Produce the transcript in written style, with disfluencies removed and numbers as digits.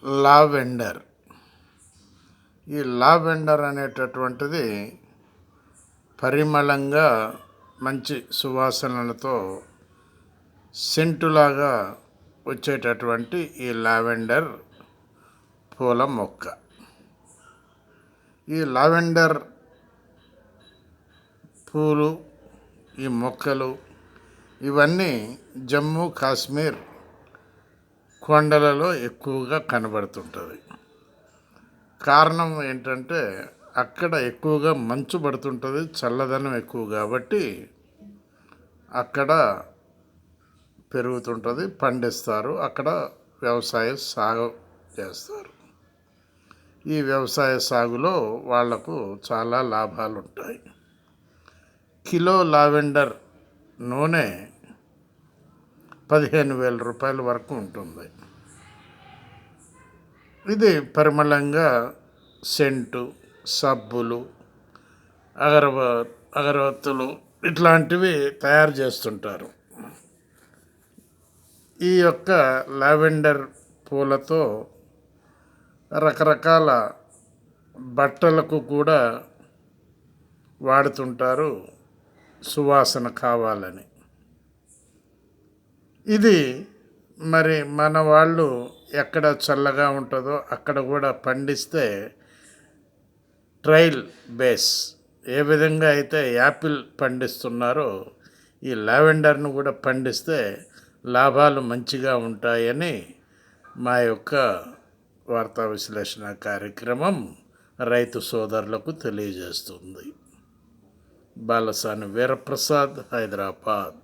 Lavender. ఈ lavender అనేటటువంటిది పరిమళంగా మంచి సువాసనలతో సెంటులాగా వచ్చేటటువంటి ఈ లావెండర్ పూల మొక్క. ఈ లావెండర్ పూలు, ఈ మొక్కలు ఇవన్నీ జమ్మూ కాశ్మీర్ కొండలలో ఎక్కువగా కనబడుతుంటుంది. కారణం ఏంటంటే అక్కడ ఎక్కువగా మంచు పడుతుంటుంది, చల్లదనం ఎక్కువ కాబట్టి అక్కడ పెరుగుతుంటుంది, పండిస్తారు, అక్కడ వ్యవసాయ సాగు చేస్తారు. ఈ వ్యవసాయ సాగులో వాళ్లకు చాలా లాభాలు ఉంటాయి. కిలో లావెండర్ నూనె 15,000 రూపాయల వరకు ఉంటుంది. ఇది పరిమళంగా సెంటు, సబ్బులు, అగరవత్తులు ఇట్లాంటివి తయారు చేస్తుంటారు. ఈ యొక్క లావెండర్ పూలతో రకరకాల బట్టలకు కూడా వాడుతుంటారు, సువాసన కావాలని. ఇది మరి మన వాళ్ళు ఎక్కడ చల్లగా ఉంటుందో అక్కడ కూడా పండిస్తే ట్రయల్ బేస్ ఏ విధంగా అయితే యాపిల్ పండిస్తున్నారో ఈ లావెండర్ను కూడా పండిస్తే లాభాలు మంచిగా ఉంటాయని మా యొక్క వార్తా విశ్లేషణ కార్యక్రమం రైతు సోదరులకు తెలియజేస్తుంది. బాలసాని వీరప్రసాద్, హైదరాబాద్.